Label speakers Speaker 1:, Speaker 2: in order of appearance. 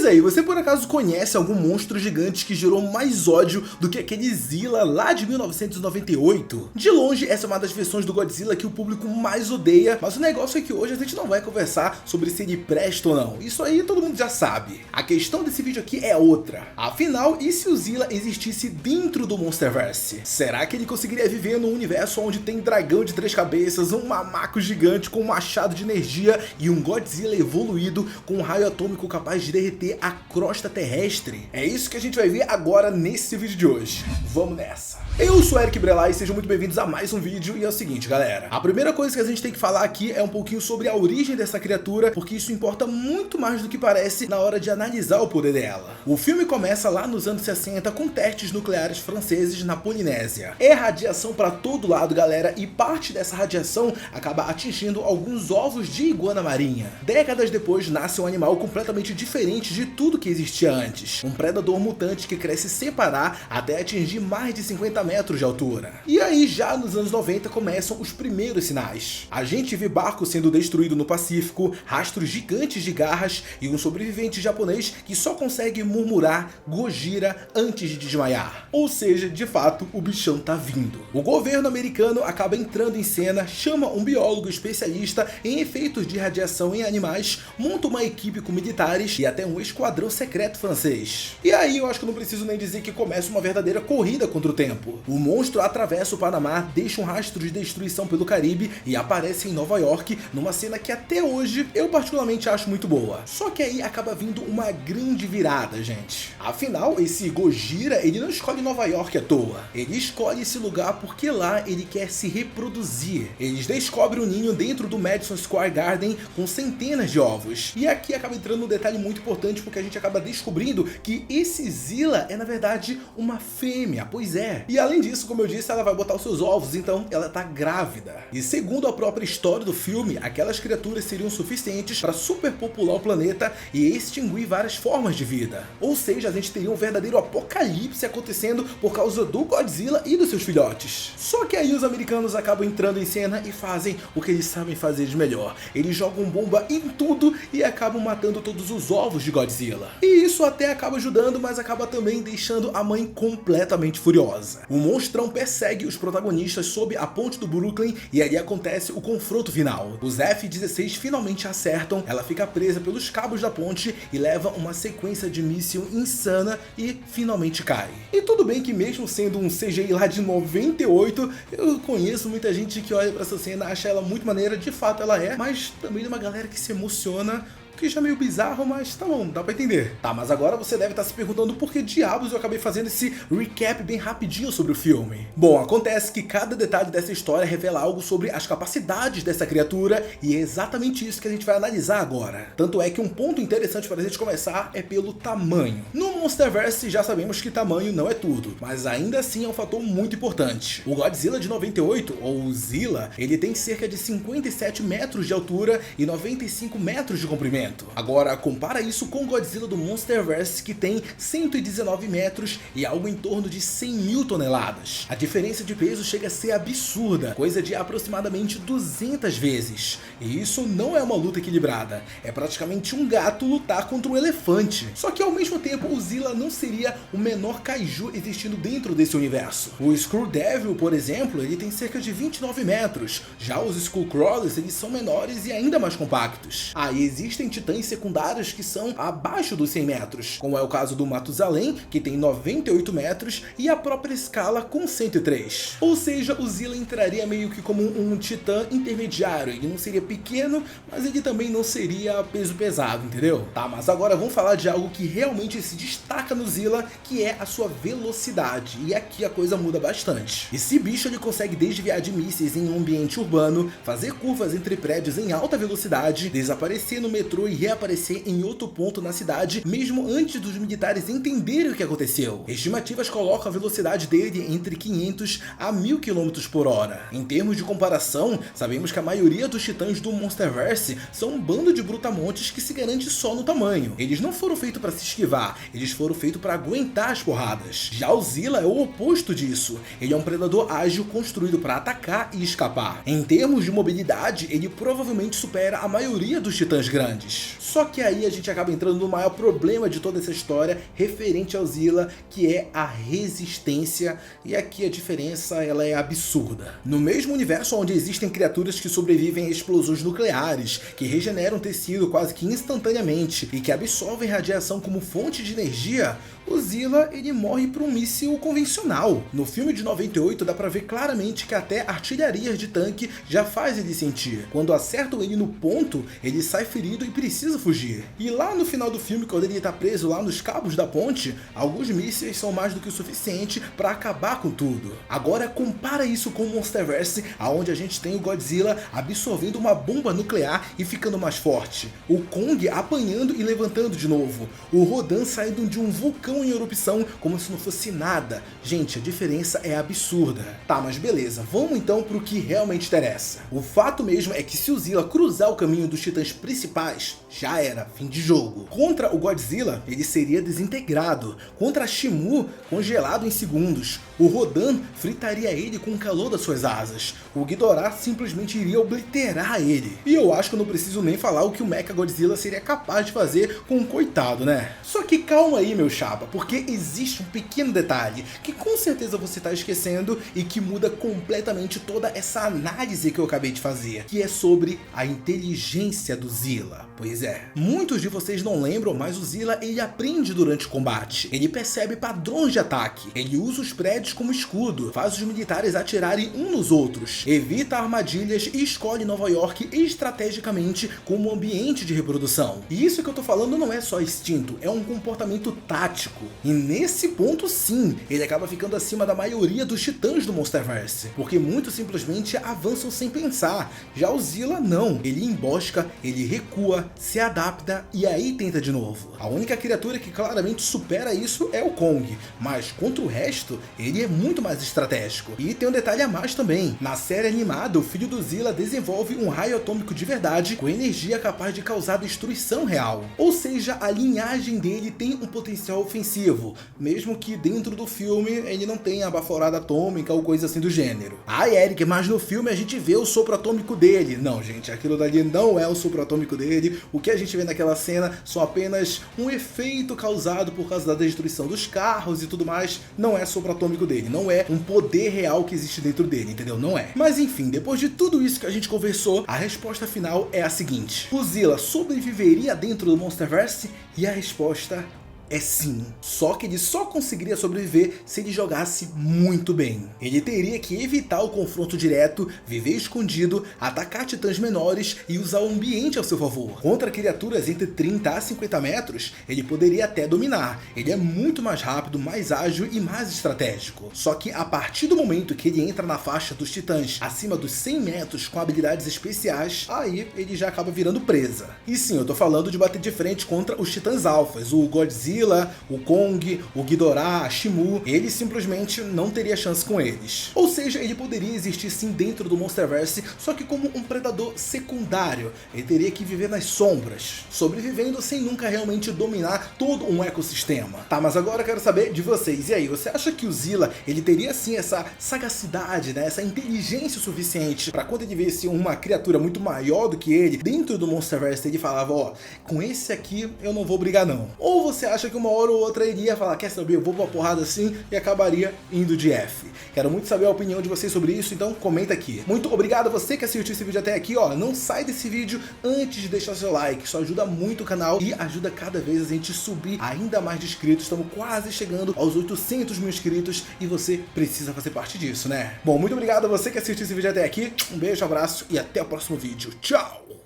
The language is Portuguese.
Speaker 1: Mas aí, você por acaso conhece algum monstro gigante que gerou mais ódio do que aquele Zilla lá de 1998? De longe, essa é uma das versões do Godzilla que o público mais odeia, mas o negócio é que hoje a gente não vai conversar sobre se ele presta ou não. Isso aí todo mundo já sabe. A questão desse vídeo aqui é outra. Afinal, e se o Zilla existisse dentro do Monsterverse? Será que ele conseguiria viver num universo onde tem dragão de 3 cabeças, um mamaco gigante com um machado de energia e um Godzilla evoluído com um raio atômico capaz de derreter a crosta terrestre? É isso que a gente vai ver agora nesse vídeo de hoje. Vamos nessa! Eu sou Eric Brelay e sejam muito bem-vindos a mais um vídeo. E é o seguinte, galera, a primeira coisa que a gente tem que falar aqui é um pouquinho sobre a origem dessa criatura, porque isso importa muito mais do que parece na hora de analisar o poder dela. O filme começa lá nos anos 60 com testes nucleares franceses na Polinésia. É radiação pra todo lado, galera, e parte dessa radiação acaba atingindo alguns ovos de iguana marinha. Décadas depois nasce um animal completamente diferente de tudo que existia antes. Um predador mutante que cresce sem parar até atingir mais de 50 metros de altura. E aí, já nos anos 90, começam os primeiros sinais. A gente vê barco sendo destruído no Pacífico, rastros gigantes de garras e um sobrevivente japonês que só consegue murmurar Gojira antes de desmaiar. Ou seja, de fato, o bichão tá vindo. O governo americano acaba entrando em cena, chama um biólogo especialista em efeitos de radiação em animais, monta uma equipe com militares e até um esquadrão secreto francês. E aí eu acho que eu não preciso nem dizer que começa uma verdadeira corrida contra o tempo. O monstro atravessa o Panamá, deixa um rastro de destruição pelo Caribe e aparece em Nova York numa cena que até hoje eu particularmente acho muito boa. Só que aí acaba vindo uma grande virada, gente. Afinal, esse Gojira, ele não escolhe Nova York à toa. Ele escolhe esse lugar porque lá ele quer se reproduzir. Eles descobrem um ninho dentro do Madison Square Garden com centenas de ovos. E aqui acaba entrando um detalhe muito importante, porque a gente acaba descobrindo que esse Zilla é na verdade uma fêmea, pois é. E além disso, como eu disse, ela vai botar os seus ovos, então ela tá grávida. E segundo a própria história do filme, aquelas criaturas seriam suficientes para superpopular o planeta e extinguir várias formas de vida. Ou seja, a gente teria um verdadeiro apocalipse acontecendo por causa do Godzilla e dos seus filhotes. Só que aí os americanos acabam entrando em cena e fazem o que eles sabem fazer de melhor. Eles jogam bomba em tudo e acabam matando todos os ovos de Godzilla. E isso até acaba ajudando, mas acaba também deixando a mãe completamente furiosa. O monstrão persegue os protagonistas sob a ponte do Brooklyn e ali acontece o confronto final. Os F-16 finalmente acertam, ela fica presa pelos cabos da ponte e leva uma sequência de míssil insana e finalmente cai. E tudo bem que mesmo sendo um CGI lá de 98, eu conheço muita gente que olha pra essa cena, acha ela muito maneira, de fato ela é, mas também tem uma galera que se emociona, que já é meio bizarro, mas tá bom, dá pra entender. Tá, mas agora você deve estar se perguntando por que diabos eu acabei fazendo esse recap bem rapidinho sobre o filme. Bom, acontece que cada detalhe dessa história revela algo sobre as capacidades dessa criatura e é exatamente isso que a gente vai analisar agora. Tanto é que um ponto interessante para a gente começar é pelo tamanho. No Monsterverse já sabemos que tamanho não é tudo, mas ainda assim é um fator muito importante. O Godzilla de 98, ou o Zilla, ele tem cerca de 57 metros de altura e 95 metros de comprimento. Agora, compara isso com o Godzilla do Monsterverse, que tem 119 metros e algo em torno de 100 mil toneladas. A diferença de peso chega a ser absurda, coisa de aproximadamente 200 vezes. E isso não é uma luta equilibrada, é praticamente um gato lutar contra um elefante. Só que ao mesmo tempo, o Zilla não seria o menor kaiju existindo dentro desse universo. O Screwdevil, por exemplo, ele tem cerca de 29 metros. Já os Skullcrawlers, eles são menores e ainda mais compactos. Aí existem titãs secundários que são abaixo dos 100 metros, como é o caso do Matusalém, que tem 98 metros, e a própria Scala com 103. Ou seja, o Zilla entraria meio que como um titã intermediário. Ele não seria pequeno, mas ele também não seria peso pesado, entendeu? Tá, mas agora vamos falar de algo que realmente se destaca no Zilla, que é a sua velocidade. E aqui a coisa muda bastante. Esse bicho ele consegue desviar de mísseis em um ambiente urbano, fazer curvas entre prédios em alta velocidade, desaparecer no metrô e reaparecer em outro ponto na cidade, mesmo antes dos militares entenderem o que aconteceu. Estimativas colocam a velocidade dele entre 500 a 1000 km por hora. Em termos de comparação, sabemos que a maioria dos titãs do Monsterverse são um bando de brutamontes que se garante só no tamanho. Eles não foram feitos para se esquivar, eles foram feitos para aguentar as porradas. Já o Zilla é o oposto disso. Ele é um predador ágil construído para atacar e escapar. Em termos de mobilidade, ele provavelmente supera a maioria dos titãs grandes. deles. Só que aí a gente acaba entrando no maior problema de toda essa história referente ao Zilla, que é a resistência, e aqui a diferença ela é absurda. No mesmo universo onde existem criaturas que sobrevivem a explosões nucleares, que regeneram tecido quase que instantaneamente e que absorvem radiação como fonte de energia, o Zilla ele morre por um míssil convencional. No filme de 98 dá pra ver claramente que até artilharias de tanque já faz ele sentir. Quando acertam ele no ponto, ele sai ferido e precisa fugir. E lá no final do filme, quando ele tá preso lá nos cabos da ponte, alguns mísseis são mais do que o suficiente para acabar com tudo. Agora compara isso com o Monsterverse, onde a gente tem o Godzilla absorvendo uma bomba nuclear e ficando mais forte, o Kong apanhando e levantando de novo, o Rodan saindo de um vulcão em erupção como se não fosse nada. Gente, a diferença é absurda. Tá, mas beleza, vamos então pro que realmente interessa. O fato mesmo é que se o Zilla cruzar o caminho dos titãs principais, já era, fim de jogo. Contra o Godzilla, ele seria desintegrado. Contra a Shimu, congelado em segundos. O Rodan fritaria ele com o calor das suas asas. O Ghidorah simplesmente iria obliterar ele. E eu acho que eu não preciso nem falar o que o Mechagodzilla seria capaz de fazer com o coitado, né? Só que calma aí, meu chapa, porque existe um pequeno detalhe que com certeza você está esquecendo e que muda completamente toda essa análise que eu acabei de fazer, que é sobre a inteligência do Zilla. Pois é, muitos de vocês não lembram, mas o Zilla ele aprende durante o combate, ele percebe padrões de ataque, ele usa os prédios como escudo, faz os militares atirarem uns nos outros, evita armadilhas e escolhe Nova York estrategicamente como ambiente de reprodução. E isso que eu tô falando não é só instinto, é um comportamento tático. E nesse ponto sim, ele acaba ficando acima da maioria dos titãs do Monsterverse, porque muitos simplesmente avançam sem pensar. Já o Zilla não, ele embosca, ele recua, se adapta e aí tenta de novo. A única criatura que claramente supera isso é o Kong, mas contra o resto, ele é muito mais estratégico. E tem um detalhe a mais também, na série animada o filho do Zilla desenvolve um raio atômico de verdade com energia capaz de causar destruição real. Ou seja, a linhagem dele tem um potencial ofensivo, mesmo que dentro do filme ele não tenha a baforada atômica ou coisa assim do gênero. Ai, Eric, mas no filme a gente vê o sopro atômico dele. Não, gente, aquilo dali não é o sopro atômico dele. O que a gente vê naquela cena são apenas um efeito causado por causa da destruição dos carros e tudo mais. Não é sopro atômico dele, não é um poder real que existe dentro dele, entendeu? Não é. Mas enfim, depois de tudo isso que a gente conversou, a resposta final é a seguinte: o Zilla sobreviveria dentro do Monsterverse? E a resposta é sim, só que ele só conseguiria sobreviver se ele jogasse muito bem. Ele teria que evitar o confronto direto, viver escondido, atacar titãs menores e usar o ambiente ao seu favor. Contra criaturas entre 30 a 50 metros, ele poderia até dominar. Ele é muito mais rápido, mais ágil e mais estratégico. Só que a partir do momento que ele entra na faixa dos titãs acima dos 100 metros com habilidades especiais, aí ele já acaba virando presa. E sim, eu tô falando de bater de frente contra os titãs alfas, o Godzilla, o Kong, o Ghidorah, a Shimu. Ele simplesmente não teria chance com eles. Ou seja, ele poderia existir sim dentro do Monsterverse, só que como um predador secundário. Ele teria que viver nas sombras, sobrevivendo sem nunca realmente dominar todo um ecossistema. Tá, mas agora eu quero saber de vocês. E aí, você acha que o Zilla, ele teria sim essa sagacidade, né, essa inteligência suficiente para quando ele visse uma criatura muito maior do que ele dentro do Monsterverse, ele falava, ó, com esse aqui eu não vou brigar não? Ou você acha que uma hora ou outra ele ia falar, quer saber, eu vou pra porrada assim, e acabaria indo de F? Quero muito saber a opinião de vocês sobre isso, então comenta aqui. Muito obrigado a você que assistiu esse vídeo até aqui, ó, não sai desse vídeo antes de deixar seu like, isso ajuda muito o canal e ajuda cada vez a gente subir ainda mais de inscritos. Estamos quase chegando aos 800 mil inscritos e você precisa fazer parte disso, né? Bom, muito obrigado a você que assistiu esse vídeo até aqui, um beijo, abraço e até o próximo vídeo. Tchau!